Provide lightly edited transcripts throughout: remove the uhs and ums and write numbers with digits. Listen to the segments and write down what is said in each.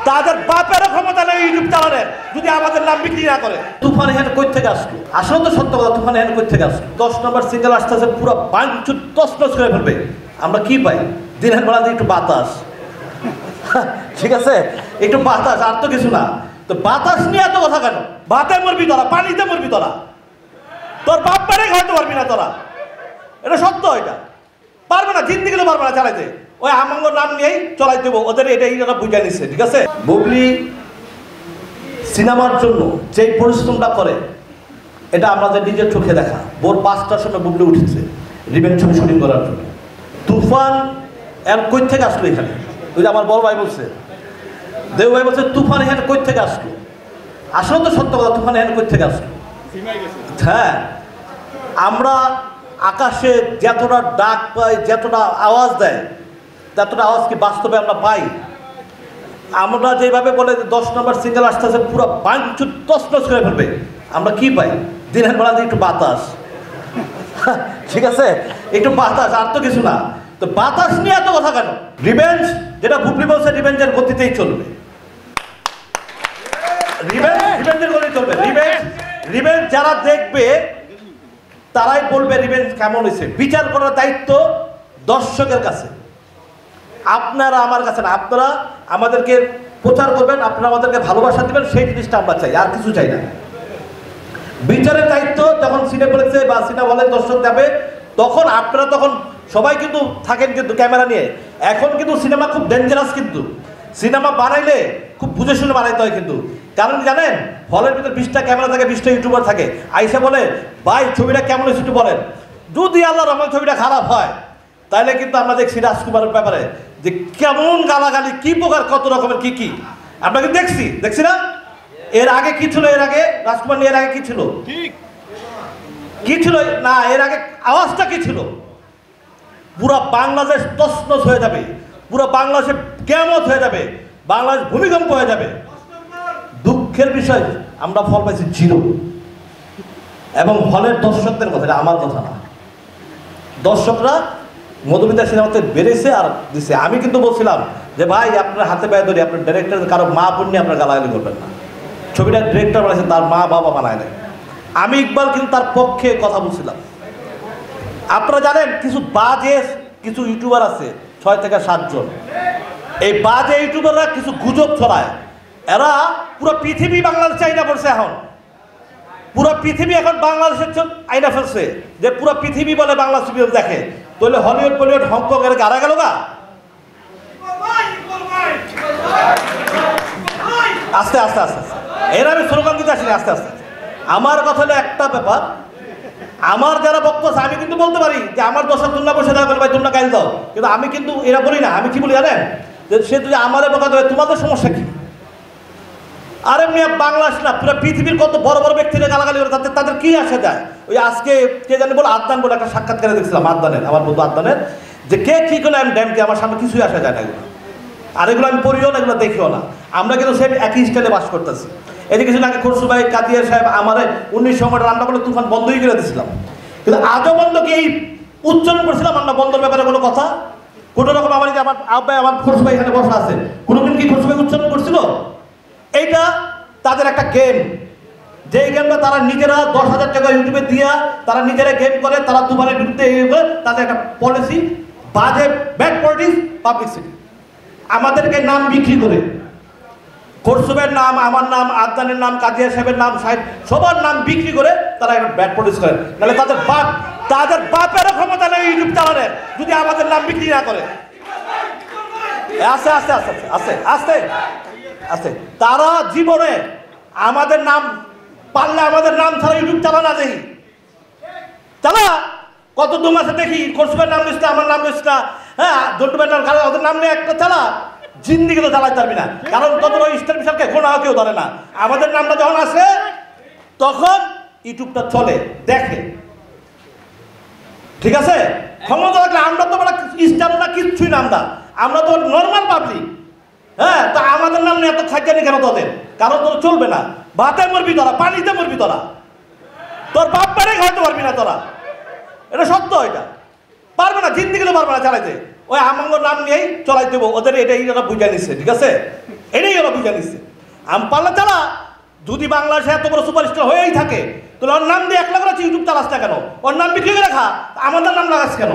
তাদের বাপেরও ক্ষমতা নেই ইউটিউব চালানোর, যদি আমাদের নাম বিক্রি না করে। তুফান হ্যান্ড কই থেকে আসলো? আসলে তো সত্য কথা, তুফান হ্যান্ড কই থেকে আসলো? 10 নম্বর সিঙ্গেল আসতেছে, পুরো বাঞ্চুর তছনছ করে ফেলবে। আমরা কি পাই? দিনের বেলাতে একটু বাতাস, ঠিক আছে, একটু বাতাস, আর তো কিছু না। তো বাতাস নিয়ে এত কথা কেন? বাতে মরবি তোরা, পানিতে মরবি তোরা, তোর বাপ পারে খাইতে পারবি না তোরা, এটা সত্য। এটা পারবে না, জিন্দিগিতে পারবে না চালাইতে। ওই আমাঙ্গর নাম নিয়েই চলাই দেবো, ওদের এটাই বুঝে নিচ্ছে, ঠিক আছে। বুবলি সিনেমার জন্য যেই পরিশ্রমটা করে, এটা আমাদের নিজের চোখে দেখা। ভোর 5টার সময় বুবলি উঠেছে রিভেঞ্জ ছবি শুটিং করার জন্য। তুফান এর কই থেকে আসলো এখানে? ওই যে আমার বড় ভাই বলছে, দেব ভাই বলছে তুফান এখানে কই থেকে আসলো? আসলে তো সত্য কথা, তুফান এখানে কই থেকে আসলো? হ্যাঁ, আমরা আকাশে যতটা ডাক পাই, যতটা আওয়াজ দেয়, ততটা আওয়াজ কি বাস্তবে আমরা পাই? আমরা যেভাবে বলে 10 নম্বর সিঙ্গেল আসতেছে, পুরো বাঞ্চুর তছনছ করে ফেলবে, আমরা কি পাই? দিনের বেলাতে একটু বাতাস, ঠিক আছে, একটু বাতাস, আর তো কিছু না। তো বাতাস নিয়ে এত কথা কেন? রিভেঞ্জ, যেটা বুবলি বলছে, রিভেঞ্জের গতিতেই চলবে। রিভেঞ্জের গতিতে চলবে। রিভেঞ্জ যারা দেখবে তারাই বলবে রিভেঞ্জ কেমন হয়েছে। বিচার করার দায়িত্ব দর্শকের কাছে, আপনারা আমার কাছে না। আপনারা আমাদেরকে প্রচার করবেন, আপনারা আমাদেরকে ভালোবাসা দেবেন, সেই জিনিসটা আমরা চাই, আর কিছু চাই না। বিচারের দায়িত্ব যখন সিনেপ্লেক্সে বা সিনেমা হলে দর্শক যাবে, তখন আপনারা তখন সবাই কিন্তু থাকেন কিন্তু ক্যামেরা নিয়ে। এখন কিন্তু সিনেমা খুব ডেঞ্জারাস, কিন্তু সিনেমা বানাইলে খুব বুঝে শুনে বানাইতে হয় কিন্তু। কারণ জানেন, হলের ভিতরে 20টা ক্যামেরা থাকে, 20টা ইউটিউবার থাকে। আইসা বলে ভাই ছবিটা কেমন হয়েছে একটু বলেন। যদি আল্লাহ রহমান ছবিটা খারাপ হয়, তাহলে কিন্তু আমরা দেখছি রাজকুমারের ব্যাপারে যে কেমন গালাগালি, কি প্রকার, কত রকমের কি আমরা কিন্তু দেখছি না? এর আগে কি ছিল? এর আগে রাজকুমার নিয়ে এর আগে কি ছিল? কি ছিল না? এর আগে আওয়াজটা কি ছিল? পুরো বাংলাদেশ তছনছ হয়ে যাবে, পুরো বাংলাদেশে কিয়ামত হয়ে যাবে, বাংলাদেশ ভূমিকম্প হয়ে যাবে। দুঃখের বিষয়, আমরা ফল পাইছি 0। এবং হলের দর্শকদের কথা, এটা আমার কথা না। দর্শকরা মধুমিতা সিনেমাতে বেড়েছে আর দিছে। আমি কিন্তু বলছিলাম যে ভাই, আপনার হাতে পায়ে ধরি, আপনার ডিরেক্টর কারো মা বোন নিয়ে আপনার গালাগালি করবেন না। ছবিটা ডিরেক্টর বানাইছে, তার মা বাবা বানায় নাই। আমি ইকবাল কিন্তু তার পক্ষে কথা বলছিলাম। আপনারা জানেন, কিছু ইউটিউবার আছে, 6 থেকে 7 জন। এই বাজে ইউটিউবাররা কিছু গুজব ছড়ায়। এরা পুরো পৃথিবী বাংলাদেশে আইনা পড়ছে। এখন পুরো পৃথিবী এখন বাংলাদেশের আইনা ফেলছে, যে পুরো পৃথিবী বলে বাংলা ছবি দেখে। তাহলে হলিউড বলিউড হংকং এর গাড়া গেল গা। আস্তে আস্তে আস্তে আস্তে এর আমি স্লোগান দিতে আসিনি, আস্তে আস্তে। আমার কথা হলো একটা ব্যাপার, আমার যারা বক্তব্য আছে, আমি কিন্তু বলতে পারি যে আমার দর্শক তোমরা বসে থাকবে, ভাই তোমরা গাইল দাও, কিন্তু আমি কিন্তু এরা বলি না। আমি কি বলি জানেন? যে সে যদি আমারে বকা দেবে, তোমাদের সমস্যা কি? আরে মিয়া, বাংলাদেশ না, পুরো পৃথিবীর কত বড় বড় ব্যক্তিরা গালাগালি করে, তাদের কি আসে যায়? ওই আজকে কে জানি বলে আদনান বলে একটা সাক্ষাৎকারে দেখছিলাম, আদনানের, আমার বন্ধু আদনানের, যে কে কি করলে আমি ড্যাম কি, আমার সামনে কিছুই আসা যায় না এগুলো। আর এগুলো আমি পড়িও না, এগুলো দেখিও না। আমরা কিন্তু সেই একই স্টাইলে বাস করতেছি। এই যে কিছুদিন আগে খরসু ভাই, কাদিয়া সাহেব আমার 19 সময়টা রান্না বলে তুফান বন্ধই করে দিয়েছিলাম, কিন্তু আজও বন্ধ কি এই উচ্চারণ করছিলাম আমরা বন্ধর ব্যাপারে কোনো কথা? কোনো রকম আমার যে আমার আব্বাই, আমার খরসু ভাই এখানে বসা আছে, কোনোদিন কি খরসু ভাই উচ্চারণ করছিল? এইটা তাদের একটা গেম, যেই গেমটা তারা নিজেরা 10,000 টাকা ইউটিউবে দিয়া তারা নিজেরা গেম করে, তারা তুফানের বিরুদ্ধে তাদের একটা পলিসি, বাজে ব্যাড পলিটিক্স, পাবলিসিটি। আমাদেরকে নাম বিক্রি করে, খরসুবের নাম, আমার নাম, আদনানের নাম, কাজিয়া সাহেবের নাম, সাহেব সবার নাম বিক্রি করে তারা একটা ব্যাড পলিটিক্স করে। তাহলে তাদের বাপেরও ক্ষমতা নেই ইউটিউব চালানোর, যদি আমাদের নাম বিক্রি না করে। আস্তে আস্তে আস্তে আস্তে আস্তে আস্তে তারা জীবনে আমাদের নাম, পারলে আমাদের নাম ছাড়া ইউটিউব চালা না, দেখি চালা কত দু মাসে দেখি খরসুবের নাম লিস্ট, আমার নাম লিস্ট না, হ্যাঁ জন্টুবের নাম, ওদের নাম নিয়ে একটা চালা, জিন্দিগি তো চালাতে পারবি না। কারণ তোদের ওই স্টার বিশালকে কোনো কেউ ধরে না। আমাদের নামটা যখন আসে তখন ইউটিউবটা চলে, দেখে, ঠিক আছে? ক্ষমতা থাকলে আমরা তো মানে স্টার না, কিচ্ছুই নাম না, আমরা তো নর্মাল পাবলিক। হ্যাঁ, তো আমাদের নাম নিয়ে এত খাইজানি কেন তোদের? কারণ তোর চলবে না। ভাতে মরবি তোরা, পানিতে মরবি তোরা, তোর বাপ পারে খাইতে পারবি না তোরা, এটা সত্য। এটা পারবে না, জিন্দিগিতে পারবে না চালাইতে। ওই আমাঙ্গর নাম নিয়েই চলাই দেবো, ওদের এটাই বুঝে নিচ্ছে, ঠিক আছে? এটাই হলো বুঝে নিচ্ছে। আমপাল্লা চালা যদি বাংলাদেশে এত বড় সুপারস্টার হয়েই থাকে তাহলে ওর নাম দিয়ে 1 লাখ ইউটিউব চালাস না কেন? ওর নাম বিক্রি করে রাখা, আমাদের নাম লাগাস কেন?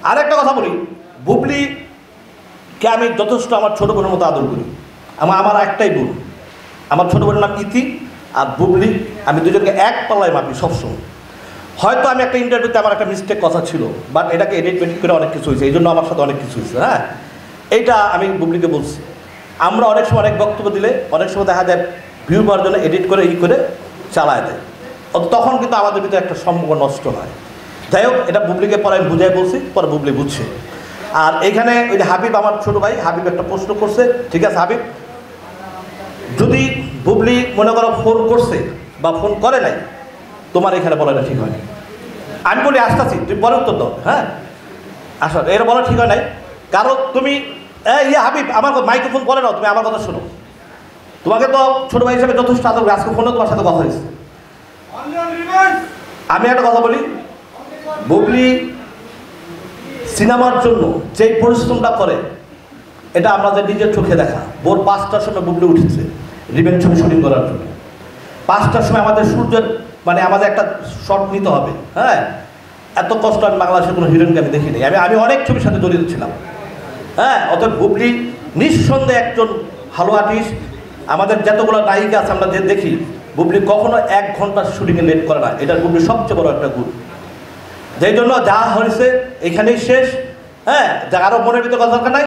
আর একটা কথা বলি, বুবলিকে আমি যথেষ্ট আমার ছোটো বোনের মতো আদর করি। আমার একটাই বোন, আমার ছোটো বোনের নাম ইতি, আর বুবলি, আমি দুজনকে এক পাল্লায় মাপি সবসময়। হয়তো আমি একটা ইন্টারভিউতে আমার একটা মিস্টেক কথা ছিল, বাট এটাকে এডিট করে অনেক কিছু হয়েছে, এই জন্য আমার সাথে অনেক কিছু হয়েছে। হ্যাঁ, এইটা আমি বুবলিকে বলছি। আমরা অনেক সময় অনেক বক্তব্য দিলে অনেক সময় দেখা যায় ভিউ পাওয়ার জন্য এডিট করে করে চালায় দেয়, তখন কিন্তু আমাদের ভিতরে একটা সম্পর্ক নষ্ট হয়। যাই হোক, এটা বুবলিকে পরে আমি বুঝাই বলছি, পরে বুবলি বুঝছে। আর এইখানে ওই যে হাবিব, আমার ছোটো ভাই হাবিব একটা প্রশ্ন করছে। ঠিক আছে হাবিব, যদি বুবলি মনে করো ফোন করছে বা ফোন করে নাই, তোমার এখানে বলাটা ঠিক হয় না। আমি বলি আসতেছি, তুমি পরে উত্তর দাও। হ্যাঁ, আসলে এটা বলা ঠিক হয় নাই, কারণ তুমি হাবিব আমার মাইক্রোফোন করে নাও, তুমি আমার কথা শোনো। তোমাকে তো ছোটো ভাই হিসাবে যথেষ্ট আদর, আজকে ফোনে তোমার সাথে কথা হয়েছে। আমি একটা কথা বলি, বুবলি সিনেমার জন্য যেই পরিশ্রমটা করে এটা আমাদের নিজের চোখে দেখা। ভোর 5টার সময় বুবলি উঠেছে রিভেঞ্জ ছবি শুটিং করার জন্য। 5টার সময় আমাদের সূর্যের মানে আমাদের একটা শট নিতে হবে। হ্যাঁ, এত কষ্ট আমি বাংলাদেশের কোনো হিরোইনকে আমি দেখিনি। আমি অনেক ছবির সাথে জড়িত ছিলাম। হ্যাঁ, অতএব বুবলি নিঃসন্দেহে একজন ভালো আর্টিস্ট। আমাদের যতগুলো নায়িকা আছে আমরা যে দেখি, বুবলি কখনো 1 ঘন্টা শুটিংয়ে লেট করে না, এটা বুবলির সবচেয়ে বড় একটা গুণ। যেই জন্য যা হয়েছে এখানেই শেষ। হ্যাঁ, আরও মনের ভিতরে কথা দরকার নাই।